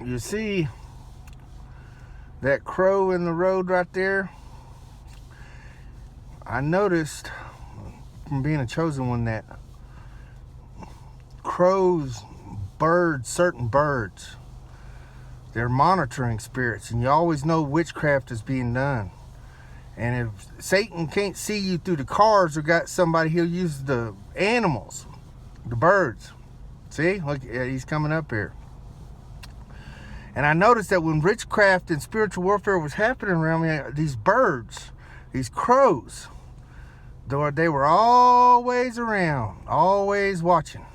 you see that crow in the road right there? I noticed from being a chosen one that crows, birds, certain birds, they're monitoring spirits, and you always know witchcraft is being done. And if Satan can't see you through the cars or got somebody, he'll use the animals, the birds. See, look, he's coming up here. And I noticed that when witchcraft and spiritual warfare was happening around me, these birds, these crows, they were always around, always watching.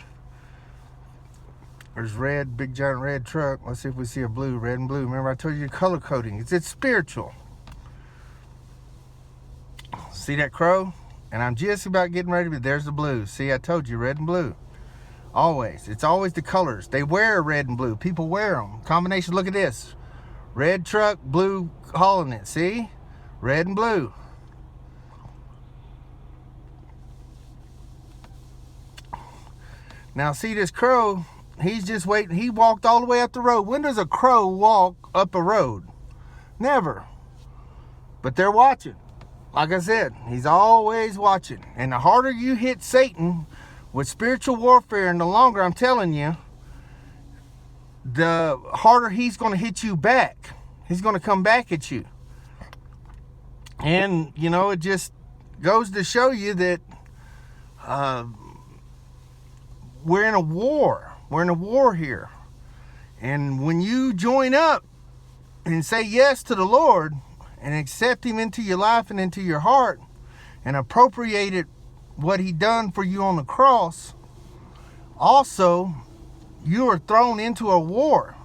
There's red, big giant red truck. Let's see if we see a blue, red and blue. Remember I told you color coding. It's spiritual. See that crow? And I'm just about getting ready, but there's the blue. See, I told you, red and blue. Always. It's always the colors. They wear red and blue. People wear them. Combination, look at this. Red truck, blue hauling it. See? Red and blue. Now, see this crow, he's just waiting. He walked all the way up the road. When does a crow walk up a road? Never. But they're watching. Like I said, he's always watching. And the harder you hit Satan with spiritual warfare, and the longer, I'm telling you, the harder he's going to hit you back. He's going to come back at you. And, you know, it just goes to show you that we're in a war. We're in a war here. And when you join up and say yes to the Lord and accept him into your life and into your heart and appropriate what he done for you on the cross, also you are thrown into a war.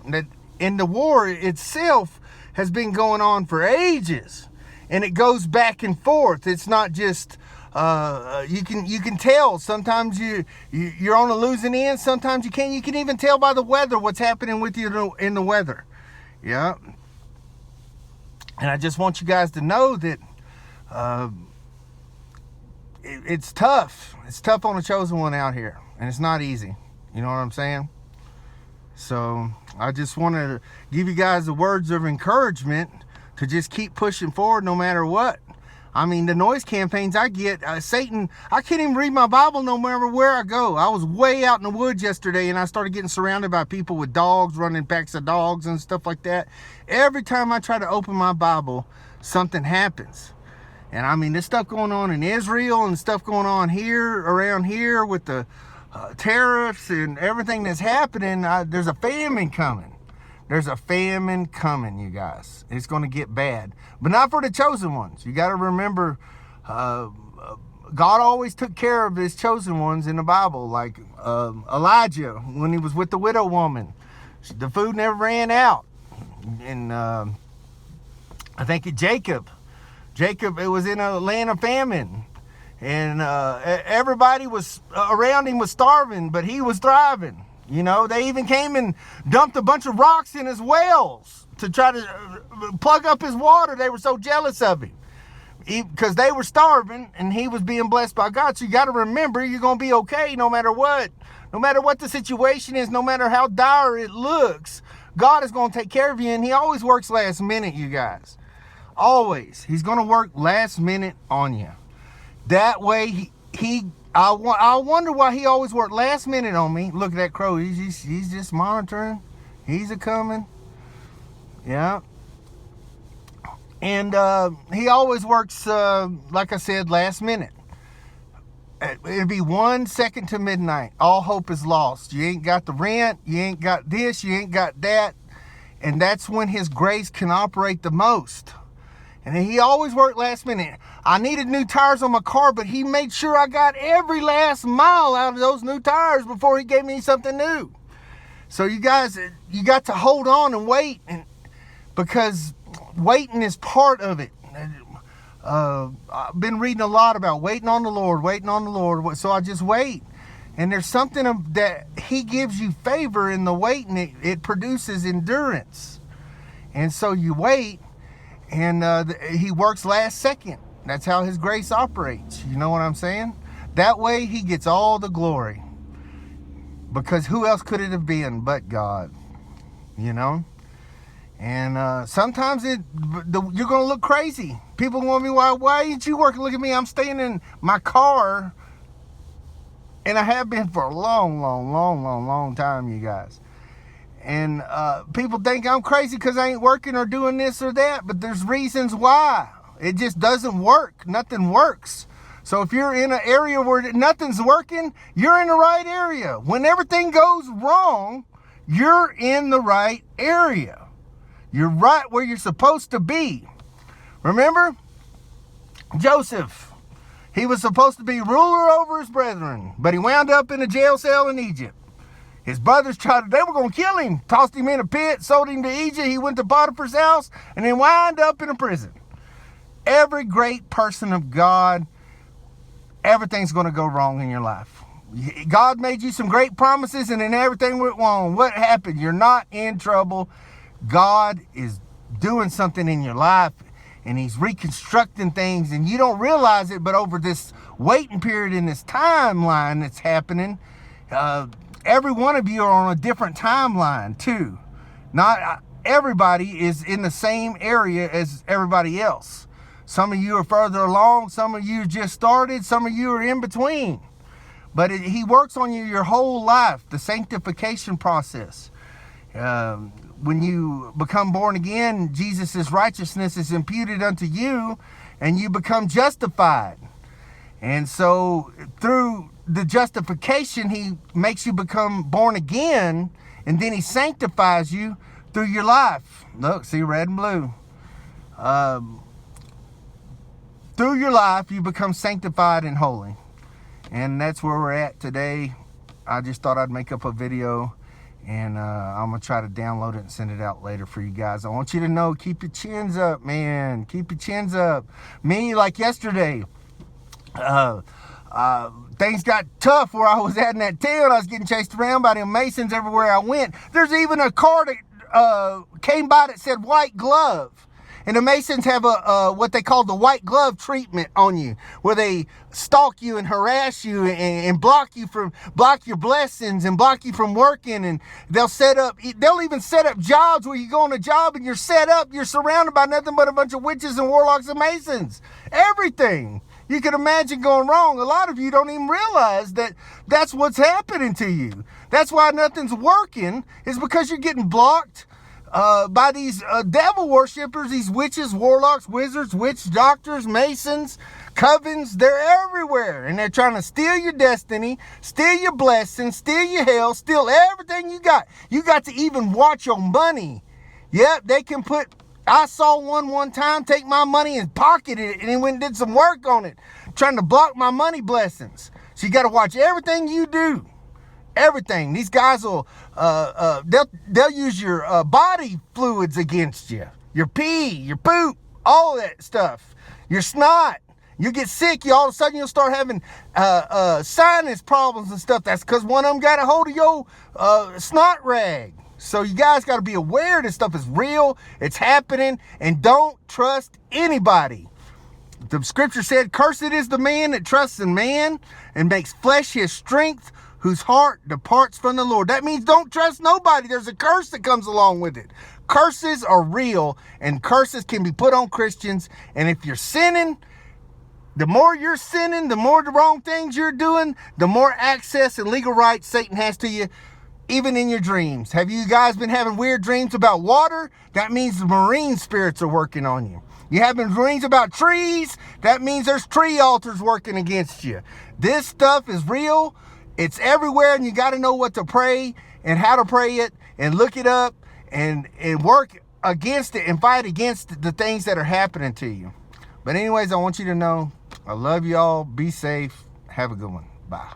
And the war itself has been going on for ages, and it goes back and forth. It's not just you can tell sometimes you're on a losing end, sometimes you can't. You can even tell by the weather what's happening with you in the weather. Yeah. And I just want you guys to know that it's tough. It's tough on the chosen one out here, and it's not easy. You know what I'm saying? So I just wanted to give you guys the words of encouragement to just keep pushing forward no matter what. I mean, the noise campaigns I get, Satan, I can't even read my Bible no matter where I go. I was way out in the woods yesterday, and I started getting surrounded by people with dogs, running packs of dogs and stuff like that. Every time I try to open my Bible, something happens. And I mean, there's stuff going on in Israel and stuff going on here, around here with the tariffs and everything that's happening. There's a famine coming. There's a famine coming, you guys. It's going to get bad. But not for the chosen ones. You got to remember, God always took care of his chosen ones in the Bible. Like Elijah, when he was with the widow woman. The food never ran out. And I think Jacob, it was in a land of famine. And everybody was around him was starving, but he was thriving. You know, they even came and dumped a bunch of rocks in his wells to try to plug up his water. They were so jealous of him because they were starving and he was being blessed by God. So you got to remember, you're going to be okay no matter what. No matter what the situation is, no matter how dire it looks, God is going to take care of you. And he always works last minute, you guys. Always. He's going to work last minute on you. That way, I wonder why he always worked last minute on me. Look at that crow. He's just monitoring. He's a-coming. Yeah. And he always works, like I said, last minute. It'd be 1 second to midnight. All hope is lost. You ain't got the rent. You ain't got this. You ain't got that. And that's when his grace can operate the most. And he always worked last minute. I needed new tires on my car, but he made sure I got every last mile out of those new tires before he gave me something new. So you guys, you got to hold on and wait, because waiting is part of it. I've been reading a lot about waiting on the Lord, so I just wait. And there's something that he gives you favor in the waiting. It produces endurance. And so you wait. And he works last second. That's how his grace operates. You know what I'm saying? That way he gets all the glory. Because who else could it have been but God? you know. And sometimes you're going to look crazy. People want me, why ain't you working? Look at me, I'm staying in my car. And I have been for a long time, you guys. And people think I'm crazy because I ain't working or doing this or that. But there's reasons why. It just doesn't work. Nothing works. So if you're in an area where nothing's working, you're in the right area. When everything goes wrong, you're in the right area. You're right where you're supposed to be. Remember? Joseph. He was supposed to be ruler over his brethren, but he wound up in a jail cell in Egypt. His brothers they were going to kill him, tossed him in a pit, sold him to Egypt. He went to Potiphar's house and then wound up in a prison. Every great person of God, everything's going to go wrong in your life. God made you some great promises and then everything went wrong. What happened? You're not in trouble. God is doing something in your life and he's reconstructing things and you don't realize it, but over this waiting period in this timeline that's happening, every one of you are on a different timeline too. Not everybody is in the same area as everybody else. Some of you are further along, some of you just started, some of you are in between. But he works on you your whole life, the sanctification process. When you become born again, Jesus' righteousness is imputed unto you and you become justified. And so through the justification, he makes you become born again and then he sanctifies you through your life. Look, see, red and blue. Through your life, you become sanctified and holy. And that's where we're at today. I just thought I'd make up a video. And I'm going to try to download it and send it out later for you guys. I want you to know, keep your chins up, man. Keep your chins up. Me, like yesterday, things got tough where I was at in that town. I was getting chased around by them Masons everywhere I went. There's even a car that came by that said white glove. And the Masons have what they call the white glove treatment on you, where they stalk you and harass you and block your blessings and block you from working. And they'll even set up jobs where you go on a job and you're surrounded by nothing but a bunch of witches and warlocks and Masons. Everything you can imagine going wrong. A lot of you don't even realize that that's what's happening to you. That's why nothing's working, is because you're getting blocked by these devil worshippers, these witches, warlocks, wizards, witch doctors, Masons, covens. They're everywhere, and they're trying to steal your destiny, steal your blessings, steal your health, steal everything you got. You got to even watch your money. Yep, they can I saw one time take my money and pocket it, and he went and did some work on it, trying to block my money blessings. So you got to watch everything you do. Everything. These guys will they'll use your body fluids against you. Your pee, your poop, all that stuff. Your snot. You get sick, all of a sudden you'll start having sinus problems and stuff. That's because one of them got a hold of your snot rag. So you guys got to be aware this stuff is real, it's happening, and don't trust anybody. The scripture said, "Cursed is the man that trusts in man and makes flesh his strength, whose heart departs from the Lord." That means don't trust nobody. There's a curse that comes along with it. Curses are real, and curses can be put on Christians. And if you're sinning, the more you're sinning, the more the wrong things you're doing, the more access and legal rights Satan has to you, even in your dreams. Have you guys been having weird dreams about water? That means the marine spirits are working on you. You having dreams about trees? That means there's tree altars working against you. This stuff is real. It's everywhere, and you got to know what to pray and how to pray it and look it up and work against it and fight against the things that are happening to you. But anyways, I want you to know I love y'all. Be safe. Have a good one. Bye.